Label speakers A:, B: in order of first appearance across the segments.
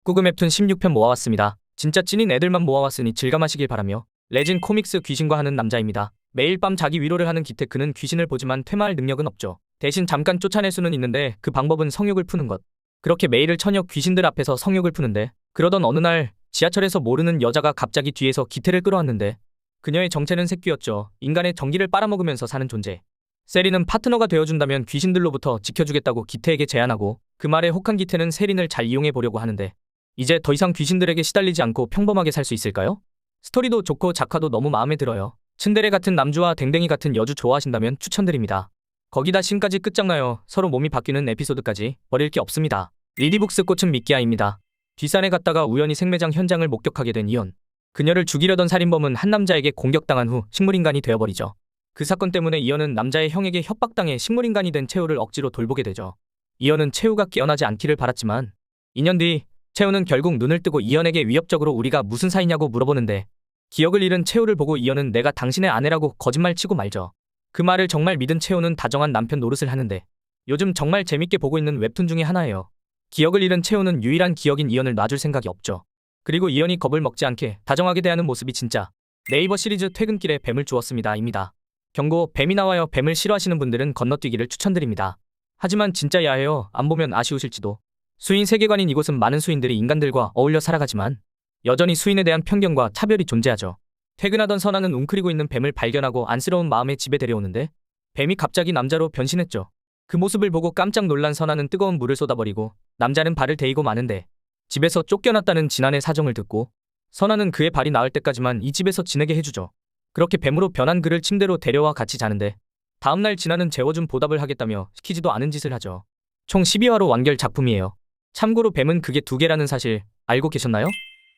A: 19금 웹툰 16편 모아왔습니다. 진짜 찐인 애들만 모아왔으니 질감하시길 바라며. 레진 코믹스 귀신과 하는 남자입니다. 매일 밤 자기 위로를 하는 기태. 그는 귀신을 보지만 퇴마할 능력은 없죠. 대신 잠깐 쫓아낼 수는 있는데 그 방법은 성욕을 푸는 것. 그렇게 매일을 처녀 귀신들 앞에서 성욕을 푸는데, 그러던 어느 날 지하철에서 모르는 여자가 갑자기 뒤에서 기태를 끌어안는데, 그녀의 정체는 새끼였죠. 인간의 전기를 빨아먹으면서 사는 존재. 세린은 파트너가 되어준다면 귀신들로부터 지켜주겠다고 기태에게 제안하고, 그 말에 혹한 기태는 세린을 잘 이용해 보려고 하는데, 이제 더 이상 귀신들에게 시달리지 않고 평범하게 살 수 있을까요? 스토리도 좋고 작화도 너무 마음에 들어요. 츤데레 같은 남주와 댕댕이 같은 여주 좋아하신다면 추천드립니다. 거기다 신까지 끝장나요. 서로 몸이 바뀌는 에피소드까지 버릴 게 없습니다. 리디북스 꽃은 미끼아입니다. 뒷산에 갔다가 우연히 생매장 현장을 목격하게 된 이언. 그녀를 죽이려던 살인범은 한 남자에게 공격당한 후 식물인간이 되어버리죠. 그 사건 때문에 이언은 남자의 형에게 협박당해 식물인간이 된 채우를 억지로 돌보게 되죠. 이언은 채우가 깨어나지 않기를 바랐지만 2년 뒤 채우는 결국 눈을 뜨고 이언에게 위협적으로 우리가 무슨 사이냐고 물어보는데, 기억을 잃은 채우를 보고 이언은 내가 당신의 아내라고 거짓말치고 말죠. 그 말을 정말 믿은 채우는 다정한 남편 노릇을 하는데, 요즘 정말 재밌게 보고 있는 웹툰 중에 하나예요. 기억을 잃은 채우는 유일한 기억인 이언을 놔줄 생각이 없죠. 그리고 이언이 겁을 먹지 않게 다정하게 대하는 모습이 진짜. 네이버 시리즈 퇴근길에 뱀을 주었습니다 입니다. 경고, 뱀이 나와요. 뱀을 싫어하시는 분들은 건너뛰기를 추천드립니다. 하지만 진짜 야해요. 안 보면 아쉬우실지도. 수인 세계관인 이곳은 많은 수인들이 인간들과 어울려 살아가지만 여전히 수인에 대한 편견과 차별이 존재하죠. 퇴근하던 선아는 웅크리고 있는 뱀을 발견하고 안쓰러운 마음에 집에 데려오는데, 뱀이 갑자기 남자로 변신했죠. 그 모습을 보고 깜짝 놀란 선아는 뜨거운 물을 쏟아버리고 남자는 발을 데이고 마는데, 집에서 쫓겨났다는 진한의 사정을 듣고 선아는 그의 발이 나을 때까지만 이 집에서 지내게 해주죠. 그렇게 뱀으로 변한 그를 침대로 데려와 같이 자는데, 다음날 진한은 재워준 보답을 하겠다며 시키지도 않은 짓을 하죠. 총 12화로 완결 작품이에요. 참고로 뱀은 그게 2개라는 사실 알고 계셨나요?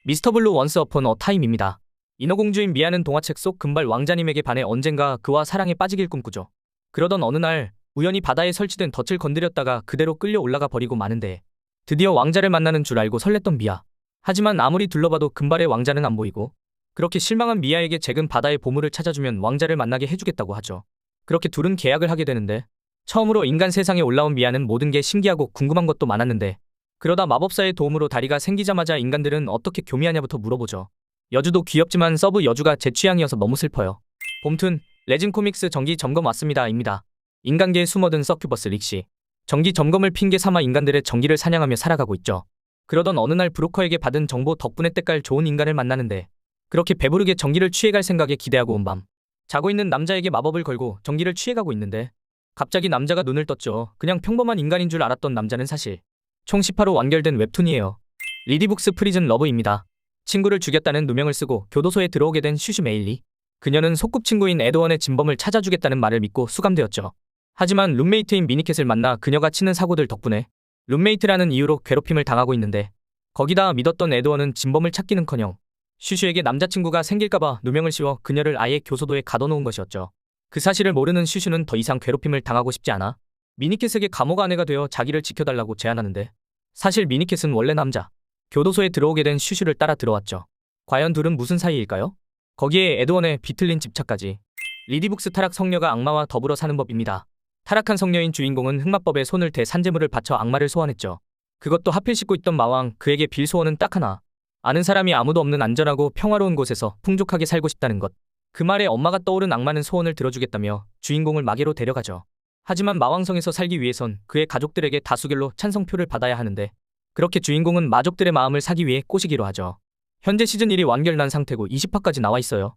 A: 미스터블루 원스 어폰 어 타임입니다. 인어공주인 미아는 동화책 속 금발 왕자님에게 반해 언젠가 그와 사랑에 빠지길 꿈꾸죠. 그러던 어느 날 우연히 바다에 설치된 덫을 건드렸다가 그대로 끌려 올라가 버리고 마는데, 드디어 왕자를 만나는 줄 알고 설렜던 미아. 하지만 아무리 둘러봐도 금발의 왕자는 안 보이고, 그렇게 실망한 미아에게 잭은 바다의 보물을 찾아주면 왕자를 만나게 해주겠다고 하죠. 그렇게 둘은 계약을 하게 되는데, 처음으로 인간 세상에 올라온 미아는 모든 게 신기하고 궁금한 것도 많았는데, 그러다 마법사의 도움으로 다리가 생기자마자 인간들은 어떻게 교미하냐부터 물어보죠. 여주도 귀엽지만 서브 여주가 제 취향이어서 너무 슬퍼요. 봄툰 레진 코믹스 정기 점검 왔습니다 입니다. 인간계에 숨어든 서큐버스 릭시. 정기 점검을 핑계 삼아 인간들의 정기를 사냥하며 살아가고 있죠. 그러던 어느 날 브로커에게 받은 정보 덕분에 때깔 좋은 인간을 만나는데, 그렇게 배부르게 정기를 취해갈 생각에 기대하고 온 밤, 자고 있는 남자에게 마법을 걸고 정기를 취해가고 있는데, 갑자기 남자가 눈을 떴죠. 그냥 평범한 인간인 줄 알았던 남자는 사실 총 18호 완결된 웹툰이에요. 리디북스 프리즌 러브입니다. 친구를 죽였다는 누명을 쓰고 교도소에 들어오게 된 슈슈 메일리. 그녀는 소꿉친구인 에드원의 진범을 찾아주겠다는 말을 믿고 수감되었죠. 하지만 룸메이트인 미니캣을 만나 그녀가 치는 사고들 덕분에 룸메이트라는 이유로 괴롭힘을 당하고 있는데, 거기다 믿었던 에드원은 진범을 찾기는커녕 슈슈에게 남자친구가 생길까봐 누명을 씌워 그녀를 아예 교도소에 가둬놓은 것이었죠. 그 사실을 모르는 슈슈는 더 이상 괴롭힘을 당하고 싶지 않아 미니캣에게 감옥 아내가 되어 자기를 지켜달라고 제안하는데, 사실 미니캣은 원래 남자. 교도소에 들어오게 된 슈슈를 따라 들어왔죠. 과연 둘은 무슨 사이일까요? 거기에 에드원의 비틀린 집착까지. 리디북스 타락 성녀가 악마와 더불어 사는 법입니다. 타락한 성녀인 주인공은 흑마법에 손을 대 산재물을 바쳐 악마를 소환했죠. 그것도 하필 씻고 있던 마왕. 그에게 빌 소원은 딱 하나. 아는 사람이 아무도 없는 안전하고 평화로운 곳에서 풍족하게 살고 싶다는 것. 그 말에 엄마가 떠오른 악마는 소원을 들어주겠다며 주인공을 마계로 데려가죠. 하지만 마왕성에서 살기 위해선 그의 가족들에게 다수결로 찬성표를 받아야 하는데, 그렇게 주인공은 마족들의 마음을 사기 위해 꼬시기로 하죠. 현재 시즌 1이 완결난 상태고 20화까지 나와 있어요.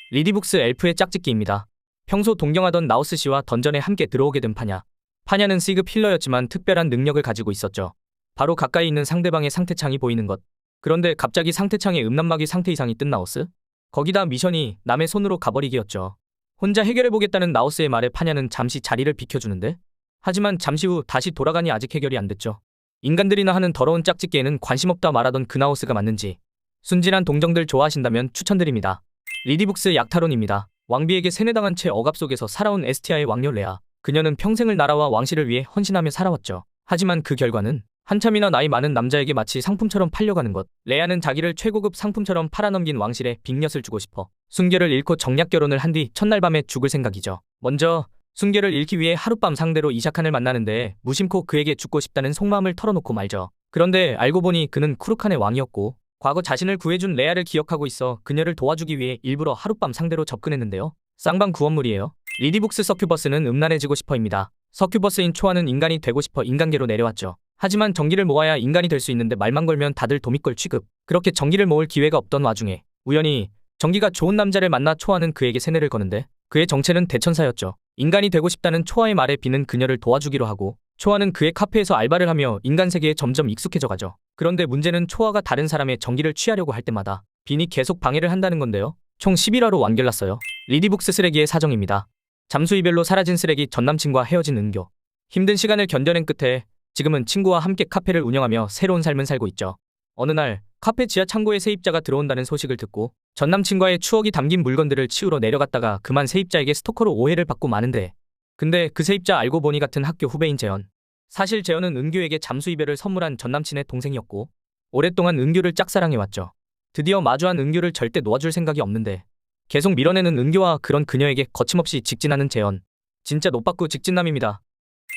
A: 리디북스 엘프의 짝짓기입니다. 평소 동경하던 나우스 씨와 던전에 함께 들어오게 된 파냐. 파냐는 C급 힐러였지만 특별한 능력을 가지고 있었죠. 바로 가까이 있는 상대방의 상태창이 보이는 것. 그런데 갑자기 상태창에 음란마귀 상태 이상이 뜬 나우스? 거기다 미션이 남의 손으로 가버리기였죠. 혼자 해결해보겠다는 나우스의 말에 파냐는 잠시 자리를 비켜주는데, 하지만 잠시 후 다시 돌아가니 아직 해결이 안 됐죠. 인간들이나 하는 더러운 짝짓기에는 관심 없다 말하던 그 나우스가 맞는지. 순진한 동정들 좋아하신다면 추천드립니다. 리디북스 약탈론입니다. 왕비에게 세뇌당한 채 억압 속에서 살아온 에스티아의 왕녀 레아. 그녀는 평생을 나라와 왕실을 위해 헌신하며 살아왔죠. 하지만 그 결과는 한참이나 나이 많은 남자에게 마치 상품처럼 팔려가는 것. 레아는 자기를 최고급 상품처럼 팔아넘긴 왕실에 빅엿을 주고 싶어 순결을 잃고 정략 결혼을 한 뒤 첫날 밤에 죽을 생각이죠. 먼저 순결을 잃기 위해 하룻밤 상대로 이샤칸을 만나는데 무심코 그에게 죽고 싶다는 속마음을 털어놓고 말죠. 그런데 알고 보니 그는 쿠르칸의 왕이었고 과거 자신을 구해준 레아를 기억하고 있어 그녀를 도와주기 위해 일부러 하룻밤 상대로 접근했는데요. 쌍방 구원물이에요. 리디북스 서큐버스는 음란해지고 싶어입니다. 서큐버스인 초아는 인간이 되고 싶어 인간계로 내려왔죠. 하지만 전기를 모아야 인간이 될 수 있는데 말만 걸면 다들 도미꼴 취급. 그렇게 전기를 모을 기회가 없던 와중에 우연히 전기가 좋은 남자를 만나 초아는 그에게 세뇌를 거는데 그의 정체는 대천사였죠. 인간이 되고 싶다는 초아의 말에 비는 그녀를 도와주기로 하고 초아는 그의 카페에서 알바를 하며 인간 세계에 점점 익숙해져 가죠. 그런데 문제는 초아가 다른 사람의 전기를 취하려고 할 때마다 빈이 계속 방해를 한다는 건데요. 총 11화로 완결났어요. 리디북스 쓰레기의 사정입니다. 잠수 이별로 사라진 쓰레기 전남친과 헤어진 은교. 힘든 시간을 견뎌낸 끝에 지금은 친구와 함께 카페를 운영하며 새로운 삶을 살고 있죠. 어느 날 카페 지하 창고에 세입자가 들어온다는 소식을 듣고 전남친과의 추억이 담긴 물건들을 치우러 내려갔다가 그만 세입자에게 스토커로 오해를 받고 마는데 근데 그 세입자 알고 보니 같은 학교 후배인 재현. 사실 재현은 은교에게 잠수 이별을 선물한 전남친의 동생이었고 오랫동안 은교를 짝사랑해왔죠. 드디어 마주한 은교를 절대 놓아줄 생각이 없는데 계속 밀어내는 은교와 그런 그녀에게 거침없이 직진하는 재현. 진짜 노빠꾸 직진남입니다.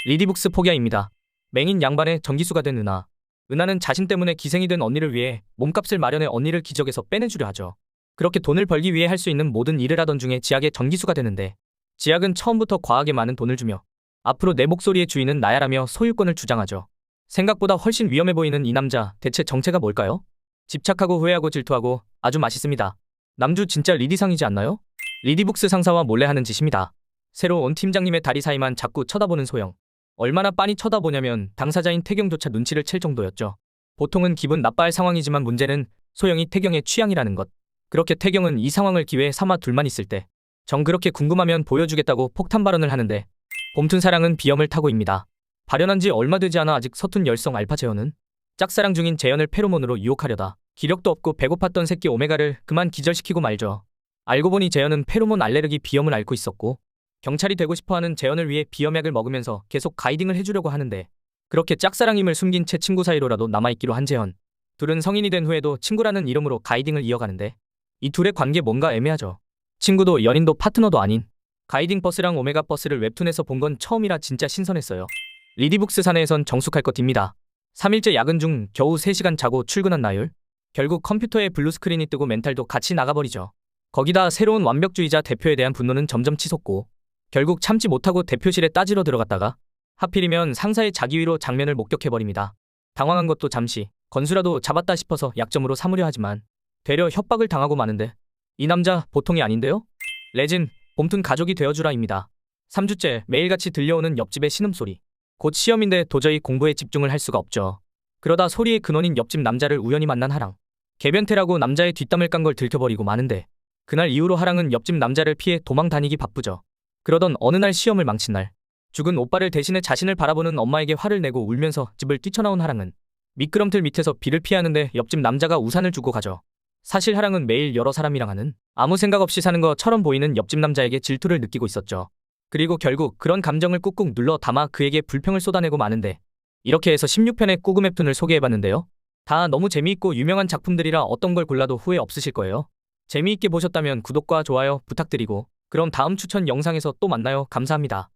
A: 리디북스 포기아입니다. 맹인 양반의 전기수가 된 은하. 은하는 자신 때문에 기생이 된 언니를 위해 몸값을 마련해 언니를 기적에서 빼내주려 하죠. 그렇게 돈을 벌기 위해 할 수 있는 모든 일을 하던 중에 지학의 전기수가 되는데 지학은 처음부터 과하게 많은 돈을 주며 앞으로 내 목소리의 주인은 나야라며 소유권을 주장하죠. 생각보다 훨씬 위험해 보이는 이 남자 대체 정체가 뭘까요? 집착하고 후회하고 질투하고 아주 맛있습니다. 남주 진짜 리디상이지 않나요? 리디북스 상사와 몰래 하는 짓입니다. 새로 온 팀장님의 다리 사이만 자꾸 쳐다보는 소영. 얼마나 빤히 쳐다보냐면 당사자인 태경조차 눈치를 챌 정도였죠. 보통은 기분 나빠할 상황이지만 문제는 소영이 태경의 취향이라는 것. 그렇게 태경은 이 상황을 기회에 삼아 둘만 있을 때 정 그렇게 궁금하면 보여주겠다고 폭탄 발언을 하는데 봄툰 사랑은 비염을 타고입니다. 발현한 지 얼마 되지 않아 아직 서툰 열성 알파 재현은 짝사랑 중인 재현을 페로몬으로 유혹하려다 기력도 없고 배고팠던 새끼 오메가를 그만 기절시키고 말죠. 알고 보니 재현은 페로몬 알레르기 비염을 앓고 있었고 경찰이 되고 싶어하는 재현을 위해 비염약을 먹으면서 계속 가이딩을 해주려고 하는데 그렇게 짝사랑임을 숨긴 채 친구 사이로라도 남아있기로 한 재현. 둘은 성인이 된 후에도 친구라는 이름으로 가이딩을 이어가는데 이 둘의 관계 뭔가 애매하죠. 친구도 연인도 파트너도 아닌 가이딩 버스랑 오메가 버스를 웹툰에서 본 건 처음이라 진짜 신선했어요. 리디북스 사내에선 정숙할 것입니다. 3일째 야근 중 겨우 3시간 자고 출근한 나율. 결국 컴퓨터에 블루스크린이 뜨고 멘탈도 같이 나가버리죠. 거기다 새로운 완벽주의자 대표에 대한 분노는 점점 치솟고 결국 참지 못하고 대표실에 따지러 들어갔다가 하필이면 상사의 자기위로 장면을 목격해버립니다. 당황한 것도 잠시 건수라도 잡았다 싶어서 약점으로 삼으려 하지만 되려 협박을 당하고 마는데 이 남자 보통이 아닌데요? 레진, 봄툰 가족이 되어주라입니다. 3주째 매일같이 들려오는 옆집의 신음소리. 곧 시험인데 도저히 공부에 집중을 할 수가 없죠. 그러다 소리의 근원인 옆집 남자를 우연히 만난 하랑. 개변태라고 남자의 뒷담을 깐 걸 들켜버리고 마는데 그날 이후로 하랑은 옆집 남자를 피해 도망 다니기 바쁘죠. 그러던 어느 날 시험을 망친 날 죽은 오빠를 대신해 자신을 바라보는 엄마에게 화를 내고 울면서 집을 뛰쳐나온 하랑은 미끄럼틀 밑에서 비를 피하는데 옆집 남자가 우산을 주고 가죠. 사실 하랑은 매일 여러 사람이랑 하는 아무 생각 없이 사는 것처럼 보이는 옆집 남자에게 질투를 느끼고 있었죠. 그리고 결국 그런 감정을 꾹꾹 눌러 담아 그에게 불평을 쏟아내고 마는데 이렇게 해서 16편의 꾸금 웹툰을 소개해봤는데요. 다 너무 재미있고 유명한 작품들이라 어떤 걸 골라도 후회 없으실 거예요. 재미있게 보셨다면 구독과 좋아요 부탁드리고 그럼 다음 추천 영상에서 또 만나요. 감사합니다.